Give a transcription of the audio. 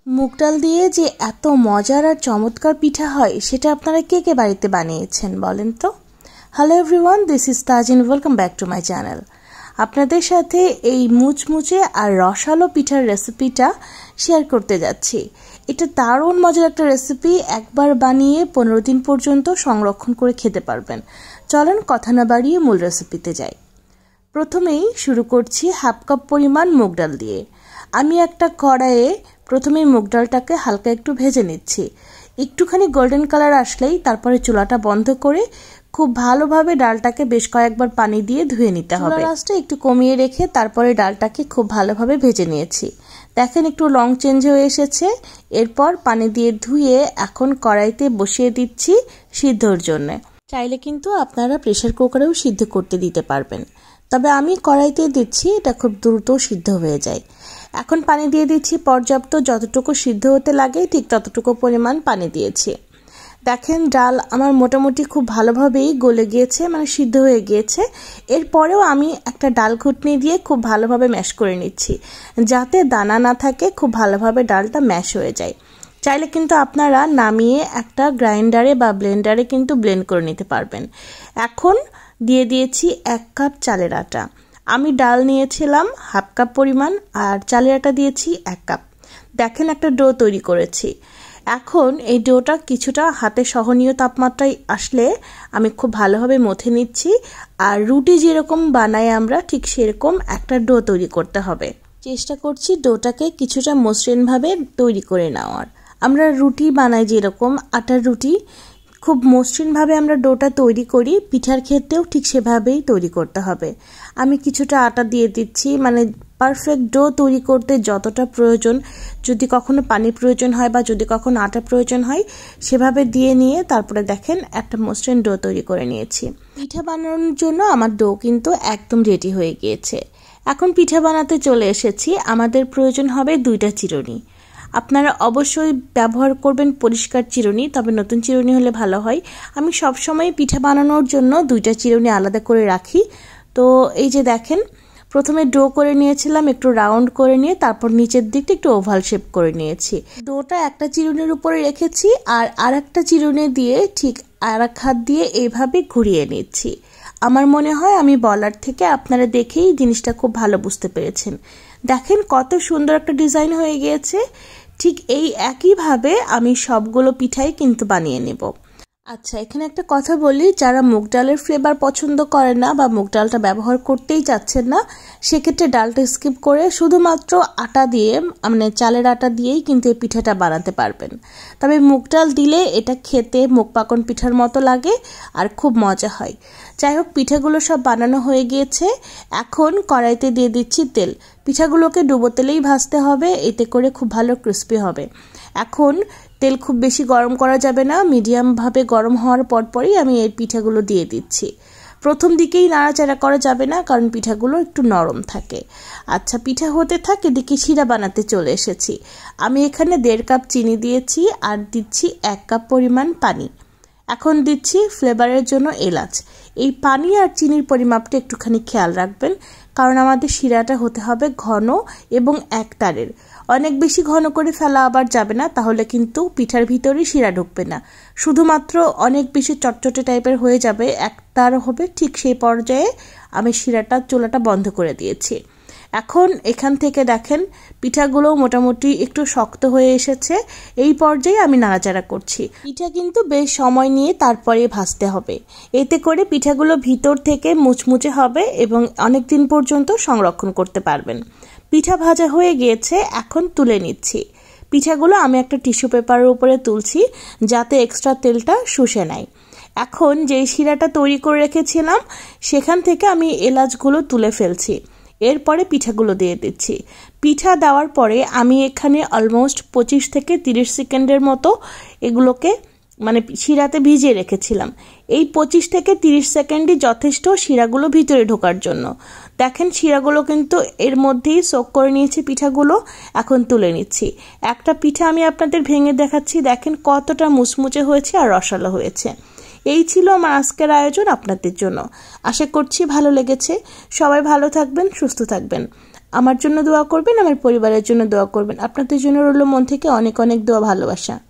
মুগ ডাল দিয়ে যে এত মজার আর চমৎকার পিঠা হয় সেটা আপনারা কে কে বাড়িতে বানিয়েছেন বলেন তো। Hello everyone, this is Tajin, welcome back to my channel. আপনাদের সাথে এই মুচমুচে আর রসালো পিঠার রেসিপিটা শেয়ার করতে যাচ্ছি। এটা দারুণ মজার একটা রেসিপি, একবার বানিয়ে 15 দিন পর্যন্ত সংরক্ষণ করে খেতে পারবেন। চলেন কথা না বাড়িয়ে মূল রেসিপিতে যাই। প্রথমেই শুরু করছি হাফ কাপ পরিমাণ মুগ ডাল দিয়ে। আমি একটা কড়াইয়ে প্রথমেই মুগ ডালটাকে হালকা একটু ভেজে নিচ্ছি। একটুখানি গোল্ডেন কালার আসলেই তারপরে চুলাটা বন্ধ করে খুব ভালোভাবে ডালটাকে বেশ কয়েকবার পানি দিয়ে ধুয়ে নিতে হবে। লাস্টে একটু কমিয়ে রেখে তারপরে ডালটাকে খুব ভালোভাবে ভেজে নিয়েছি। দেখেন একটু রং চেঞ্জ হয়ে এসেছে। এরপর পানি দিয়ে ধুয়ে এখন কড়াইতে বসিয়ে দিচ্ছি সিদ্ধর জন্য। চাইলে কিন্তু আপনারা প্রেসার কুকারেও সিদ্ধ করতে দিতে পারবেন, তবে আমি কড়াইতে দিচ্ছি, এটা খুব দ্রুত সিদ্ধ হয়ে যায়। এখন পানি দিয়ে দিচ্ছি পর্যাপ্ত, যতটুকু সিদ্ধ হতে লাগে ঠিক ততটুকু পরিমাণ পানি দিয়েছি। দেখেন ডাল আমার মোটামুটি খুব ভালোভাবেই গলে গিয়েছে, মানে সিদ্ধ হয়ে গিয়েছে। এরপরেও আমি একটা ডাল ঘুটনি দিয়ে খুব ভালোভাবে ম্যাশ করে নিচ্ছি, যাতে দানা না থাকে, খুব ভালোভাবে ডালটা ম্যাশ হয়ে যায়। চাইলে কিন্তু আপনারা নামিয়ে একটা গ্রাইন্ডারে বা ব্লেন্ডারে কিন্তু ব্লেন্ড করে নিতে পারবেন। এখন দিয়ে দিয়েছি 1 কাপ চালের আটা। আমি ডাল নিয়েছিলাম হাফ কাপ পরিমাণ আর চালের আটা দিয়েছি 1 কাপ। দেখেন একটা ডো তৈরি করেছি। এখন এই ডোটা কিছুটা হাতে সহনীয় তাপমাত্রায় আসলে আমি খুব ভালোভাবে মথে নিচ্ছি। আর রুটি যেরকম বানাই আমরা ঠিক সেরকম একটা ডো তৈরি করতে হবে। চেষ্টা করছি ডোটাকে কিছুটা মসৃণভাবে তৈরি করে নেওয়ার। আমরা রুটি বানাই যেরকম আটার রুটি, খুব মসৃণভাবে আমরা ডোটা তৈরি করি, পিঠার ক্ষেত্রেও ঠিক সেভাবেই তৈরি করতে হবে। আমি কিছুটা আটা দিয়ে দিচ্ছি, মানে পারফেক্ট ডো তৈরি করতে যতটা প্রয়োজন, যদি কখনো পানি প্রয়োজন হয় বা যদি কখনো আটা প্রয়োজন হয় সেভাবে দিয়ে নিয়ে তারপরে দেখেন একটা মসৃণ ডো তৈরি করে নিয়েছি। পিঠা বানানোর জন্য আমার ডো কিন্তু একদম রেডি হয়ে গিয়েছে। এখন পিঠা বানাতে চলে এসেছি। আমাদের প্রয়োজন হবে 2টা চিরুনি। আপনারা অবশ্যই ব্যবহার করবেন পরিষ্কার চিরুনি, তবে নতুন চিরুনি হলে ভালো হয়। আমি সবসময় পিঠা বানানোর জন্য 2টা চিরুনি আলাদা করে রাখি। তো এই যে দেখেন, প্রথমে ডো করে নিয়েছিলাম একটু রাউন্ড করে নিয়ে, তারপর নিচের দিকটা একটু ওভাল শেপ করে নিয়েছি। ডোটা একটা চিরুনির উপরে রেখেছি আর আরেকটা চিরুনি দিয়ে ঠিক আরেক হাত দিয়ে এইভাবে ঘুরিয়ে নিচ্ছি। আমার মনে হয় আমি বলার থেকে আপনারা দেখেই জিনিসটা খুব ভালো বুঝতে পেরেছেন। দেখেন কত সুন্দর একটা ডিজাইন হয়ে গিয়েছে। ঠিক এই একইভাবে আমি সবগুলো পিঠাই কিন্তু বানিয়ে নেব। আচ্ছা, এখানে একটা কথা বলি, যারা মুগ ডালের ফ্লেভার পছন্দ করে না বা মুগ ডালটা ব্যবহার করতেই চাচ্ছেন না, সেক্ষেত্রে ডালটা স্কিপ করে শুধুমাত্র আটা দিয়ে, মানে চালের আটা দিয়েই কিন্তু এই পিঠাটা বানাতে পারবেন। তবে মুগ ডাল দিলে এটা খেতে মুগ পাকন পিঠার মতো লাগে আর খুব মজা হয়। যাই হোক, পিঠাগুলো সব বানানো হয়ে গিয়েছে। এখন কড়াইতে দিয়ে দিচ্ছি তেল। পিঠাগুলোকে ডুবো তেলেই ভাজতে হবে, এতে করে খুব ভালো ক্রিস্পি হবে। এখন তেল খুব বেশি গরম করা যাবে না, মিডিয়ামভাবে গরম হওয়ার পরপরই আমি এই পিঠাগুলো দিয়ে দিচ্ছি। প্রথম দিকেই নাড়াচাড়া করা যাবে না, কারণ পিঠাগুলো একটু নরম থাকে। আচ্ছা, পিঠা হতে থাকে, এদিকে শিরা বানাতে চলে এসেছি। আমি এখানে 1.5 কাপ চিনি দিয়েছি আর দিচ্ছি 1 কাপ পরিমাণ পানি। এখন দিচ্ছি ফ্লেভারের জন্য এলাচ। এই পানি আর চিনির পরিমাপটা একটুখানি খেয়াল রাখবেন, কারণ আমাদের শিরাটা হতে হবে ঘন এবং একতারের। অনেক বেশি ঘন করে ফেলা আবার যাবে না, তাহলে কিন্তু পিঠার ভিতরে শিরা ঢুকবে না। শুধুমাত্র অনেক বেশি চটচটে টাইপের হয়ে যাবে, একতার হবে, ঠিক সেই পর্যায়ে আমি চুলাটা বন্ধ করে দিয়েছি। এখন এখান থেকে দেখেন পিঠাগুলো মোটামুটি একটু শক্ত হয়ে এসেছে। এই পর্যায়ে আমি নাড়াচাড়া করছি। পিঠা কিন্তু বেশ সময় নিয়ে তারপরে ভাজতে হবে, এতে করে পিঠাগুলো ভিতর থেকে মুচমুচে হবে এবং অনেক দিন পর্যন্ত সংরক্ষণ করতে পারবেন। পিঠা ভাজা হয়ে গিয়েছে, এখন তুলে নিচ্ছি। পিঠাগুলো আমি একটা টিস্যু পেপারের উপরে তুলছি, যাতে এক্সট্রা তেলটা শুষে নেয়। এখন যেই শিরাটা তৈরি করে রেখেছিলাম সেখান থেকে আমি এলাচগুলো তুলে ফেলছি। এরপরে পিঠাগুলো দিয়ে দিচ্ছি। পিঠা দেওয়ার পরে আমি এখানে অলমোস্ট 25 থেকে 30 সেকেন্ডের মতো এগুলোকে মানে শিরাতে ভিজিয়ে রেখেছিলাম। এই 25 থেকে 30 সেকেন্ডই যথেষ্ট শিরাগুলো ভিতরে ঢোকার জন্য। দেখেন শিরাগুলো কিন্তু এর মধ্যেই সোক করে নিয়েছি পিঠাগুলো। এখন তুলে নিচ্ছি। একটা পিঠা আমি আপনাদের ভেঙে দেখাচ্ছি। দেখেন কতটা মুচমুচে হয়েছে আর রসালো হয়েছে। এই ছিল আমার আজকের আয়োজন আপনাদের জন্য। আশা করছি ভালো লেগেছে। সবাই ভালো থাকবেন, সুস্থ থাকবেন। আমার জন্য দোয়া করবেন, আমার পরিবারের জন্য দোয়া করবেন। আপনাদের জন্য রইল মন থেকে অনেক অনেক দোয়া, ভালোবাসা।